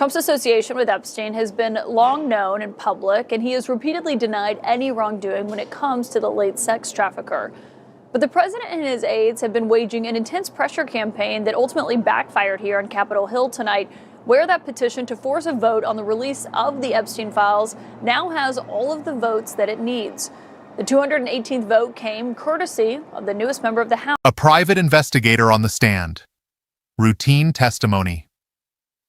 Trump's association with Epstein has been long known in public, and he has repeatedly denied any wrongdoing when it comes to the late sex trafficker. But the president and his aides have been waging an intense pressure campaign that ultimately backfired here on Capitol Hill tonight, where that petition to force a vote on the release of the Epstein files now has all of the votes that it needs. The 218th vote came courtesy of the newest member of the House. A private investigator on the stand. Routine testimony.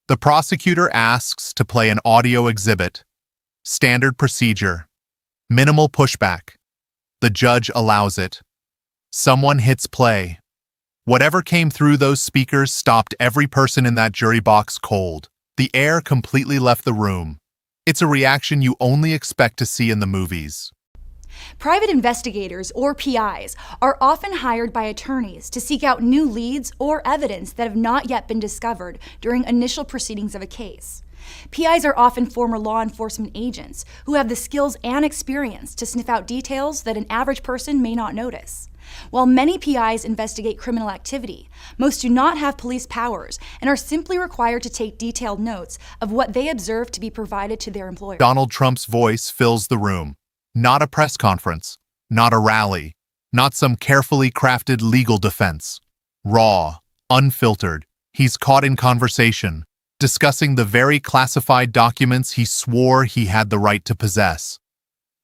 The prosecutor asks to play an audio exhibit. Standard procedure. Minimal pushback. The judge allows it. Someone hits play. Whatever came through those speakers stopped every person in that jury box cold. The air completely left the room. It's a reaction you only expect to see in the movies. Private investigators, or PIs, are often hired by attorneys to seek out new leads or evidence that have not yet been discovered during initial proceedings of a case. PIs are often former law enforcement agents who have the skills and experience to sniff out details that an average person may not notice. While many PIs investigate criminal activity, most do not have police powers and are simply required to take detailed notes of what they observe to be provided to their employer. Donald Trump's voice fills the room. Not a press conference, not a rally, not some carefully crafted legal defense. Raw, unfiltered, he's caught in conversation, discussing the very classified documents he swore he had the right to possess.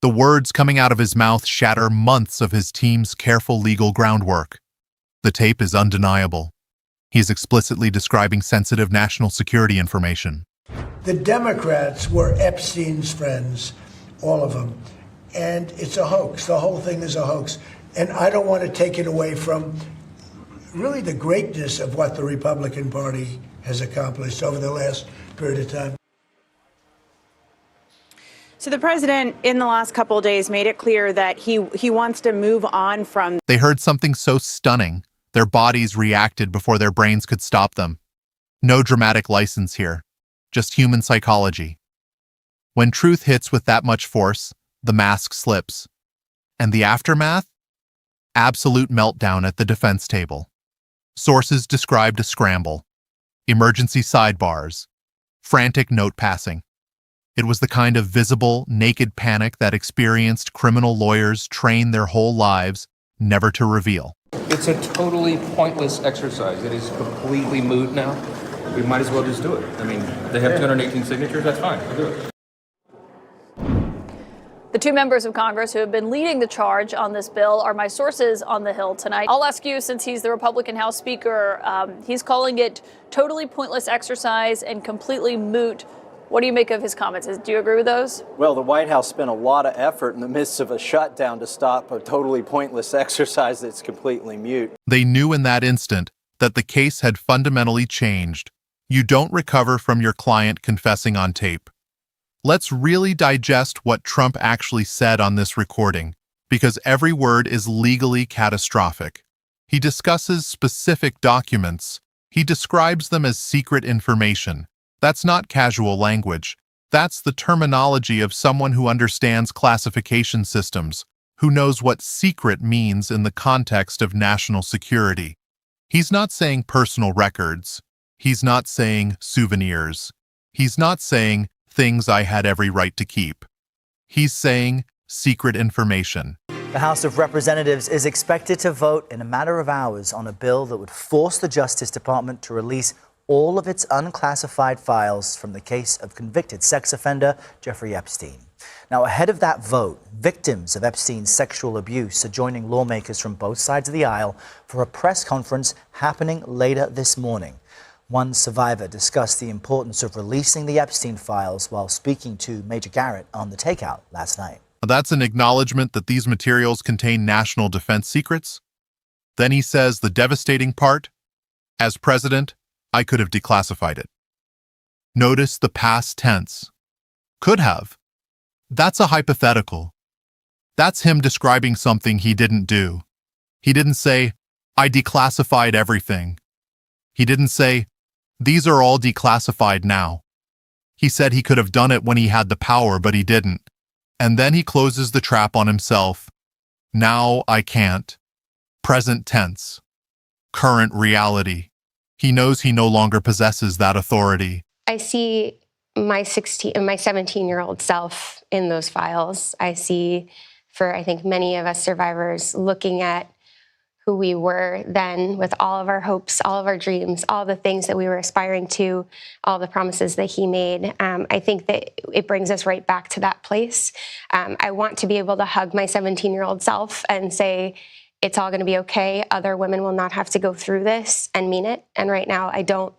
The words coming out of his mouth shatter months of his team's careful legal groundwork. The tape is undeniable. He is explicitly describing sensitive national security information. The Democrats were Epstein's friends, all of them. And it's a hoax. The whole thing is a hoax. And I don't want to take it away from really the greatness of what the Republican Party has accomplished over the last period of time. So the president, in the last couple of days, made it clear that he wants to move on from. They heard something so stunning, their bodies reacted before their brains could stop them. No dramatic license here, just human psychology. When truth hits with that much force, the mask slips. And the aftermath? Absolute meltdown at the defense table. Sources described a scramble. Emergency sidebars. Frantic note passing. It was the kind of visible, naked panic that experienced criminal lawyers train their whole lives never to reveal. It's a totally pointless exercise. It is completely moot now. We might as well just do it. I mean, they have 218 signatures, that's fine. We'll do it. The two members of Congress who have been leading the charge on this bill are my sources on the Hill tonight. I'll ask you, since he's the Republican House Speaker, he's calling it totally pointless exercise and completely moot. What do you make of his comments? Do you agree with those? Well, the White House spent a lot of effort in the midst of a shutdown to stop a totally pointless exercise that's completely mute. They knew in that instant that the case had fundamentally changed. You don't recover from your client confessing on tape. Let's really digest what Trump actually said on this recording, because every word is legally catastrophic. He discusses specific documents. He describes them as secret information. That's not casual language. That's the terminology of someone who understands classification systems, who knows what secret means in the context of national security. He's not saying personal records. He's not saying souvenirs. He's not saying things I had every right to keep. He's saying secret information. The House of Representatives is expected to vote in a matter of hours on a bill that would force the Justice Department to release all of its unclassified files from the case of convicted sex offender Jeffrey Epstein. Now, ahead of that vote, victims of Epstein's sexual abuse are joining lawmakers from both sides of the aisle for a press conference happening later this morning. One survivor discussed the importance of releasing the Epstein files while speaking to Major Garrett on The Takeout last night. That's an acknowledgement that these materials contain national defense secrets. Then he says the devastating part, as president, I could have declassified it. Notice the past tense. Could have. That's a hypothetical. That's him describing something he didn't do. He didn't say, I declassified everything. He didn't say, these are all declassified now. He said he could have done it when he had the power, but he didn't. And then he closes the trap on himself. Now I can't. Present tense. Current reality. He knows he no longer possesses that authority. I see my 17-year-old self in those files. I see, for I think many of us survivors, looking at who we were then with all of our hopes, all of our dreams, all the things that we were aspiring to, all the promises that he made. I think that it brings us right back to that place. I want to be able to hug my 17-year-old self and say, it's all going to be okay. Other women will not have to go through this, and mean it. And right now, I don't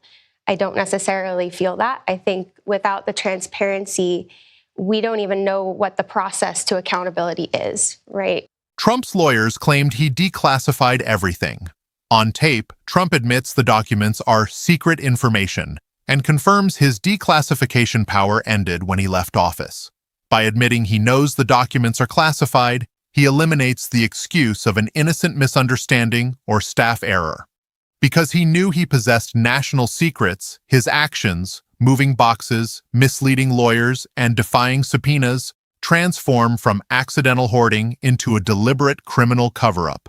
necessarily feel that. I think without the transparency, we don't even know what the process to accountability is, right? Trump's lawyers claimed he declassified everything. On tape, Trump admits the documents are secret information and confirms his declassification power ended when he left office. By admitting he knows the documents are classified, he eliminates the excuse of an innocent misunderstanding or staff error. Because he knew he possessed national secrets, his actions, moving boxes, misleading lawyers, and defying subpoenas, transform from accidental hoarding into a deliberate criminal cover-up.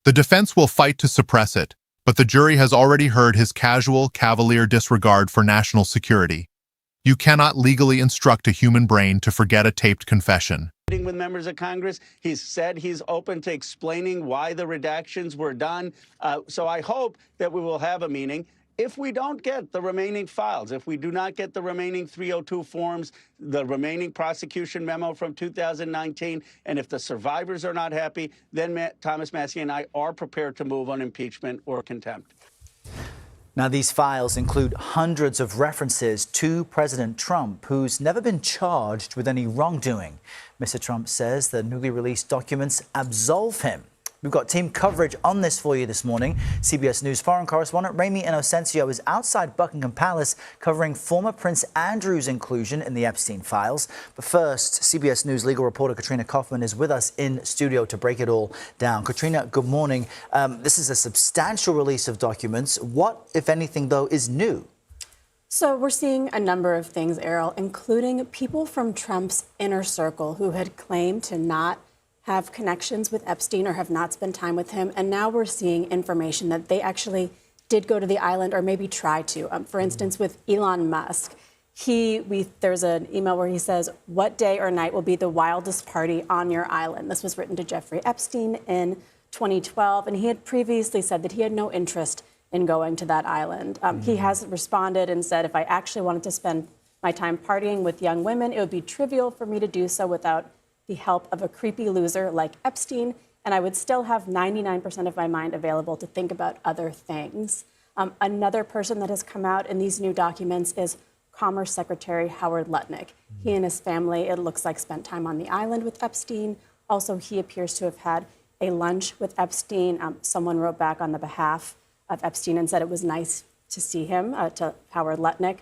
The defense will fight to suppress it, but the jury has already heard his casual, cavalier disregard for national security. You cannot legally instruct a human brain to forget a taped confession. With members of Congress, he's said he's open to explaining why the redactions were done. So I hope that we will have a meeting. If we don't get the remaining files, if we do not get the remaining 302 forms, the remaining prosecution memo from 2019, and if the survivors are not happy, then Thomas Massie and I are prepared to move on impeachment or contempt. Now, these files include hundreds of references to President Trump, who's never been charged with any wrongdoing. Mr. Trump says the newly released documents absolve him. We've got team coverage on this for you this morning. CBS News foreign correspondent Remi Inocencio is outside Buckingham Palace covering former Prince Andrew's inclusion in the Epstein files. But first, CBS News legal reporter Katrina Kaufman is with us in studio to break it all down. Katrina, good morning. This is a substantial release of documents. What, if anything, though, is new? So we're seeing a number of things, Errol, including people from Trump's inner circle who had claimed to not have connections with Epstein or have not spent time with him. And now we're seeing information that they actually did go to the island or maybe try to. For instance, with Elon Musk, there's an email where he says, "What day or night will be the wildest party on your island?" This was written to Jeffrey Epstein in 2012. And he had previously said that he had no interest in going to that island. He has responded and said, if I actually wanted to spend my time partying with young women, it would be trivial for me to do so without the help of a creepy loser like Epstein, and I would still have 99% of my mind available to think about other things. Another person that has come out in these new documents is Commerce Secretary Howard Lutnick. He and his family, it looks like, spent time on the island with Epstein. Also, he appears to have had a lunch with Epstein. Someone wrote back on the behalf of Epstein and said it was nice to see him, to Howard Lutnick.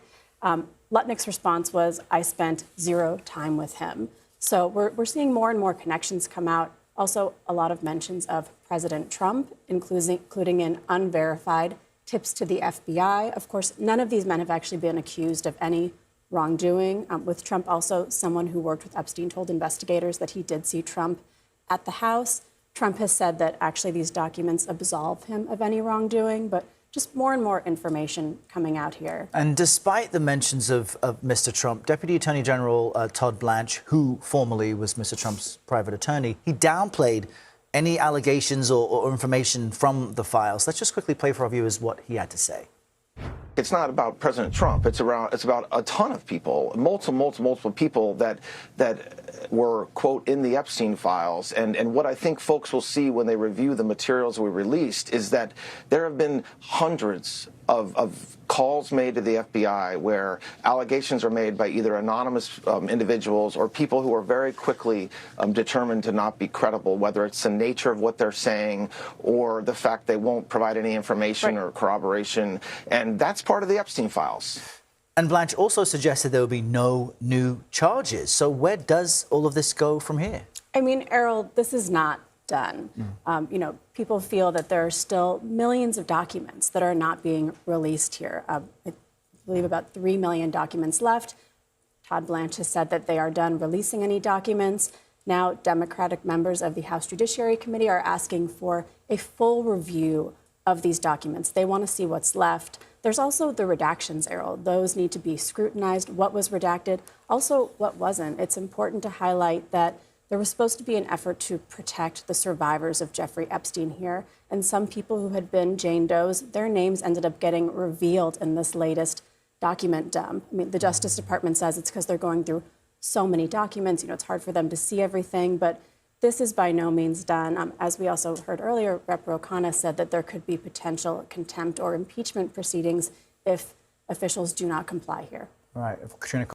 Lutnick's response was, "I spent zero time with him." So we're seeing more and more connections come out. Also, a lot of mentions of President Trump, including in unverified tips to the FBI. Of course, none of these men have actually been accused of any wrongdoing. With Trump, also, someone who worked with Epstein told investigators that he did see Trump at the house. Trump has said that actually these documents absolve him of any wrongdoing, but just more and more information coming out here. And despite the mentions of Mr. Trump, Deputy Attorney General Todd Blanche, who formerly was Mr. Trump's private attorney, he downplayed any allegations or information from the files. Let's just quickly play for our viewers what he had to say. It's not about President Trump. It's about a ton of people, multiple people that were, quote, in the Epstein files. And what I think folks will see when they review the materials we released is that there have been hundreds of calls made to the FBI where allegations are made by either anonymous individuals or people who are very quickly determined to not be credible, whether it's the nature of what they're saying or the fact they won't provide any information or corroboration. And that's part of the Epstein files. And Blanche also suggested there will be no new charges. So where does all of this go from here? I mean, Errol, this is not done. People feel that there are still millions of documents that are not being released here. I believe about 3 million documents left. Todd Blanche has said that they are done releasing any documents. Now, Democratic members of the House Judiciary Committee are asking for a full review of these documents. They want to see what's left. There's also the redactions, Errol. Those need to be scrutinized. What was redacted, also what wasn't. It's important to highlight that there was supposed to be an effort to protect the survivors of Jeffrey Epstein here. And some people who had been Jane Does, their names ended up getting revealed in this latest document dump. I mean, the Justice Department says it's because they're going through so many documents. You know, it's hard for them to see everything, but this is by no means done. As we also heard earlier, Rep. Ro said that there could be potential contempt or impeachment proceedings if officials do not comply here. All right, Katrina.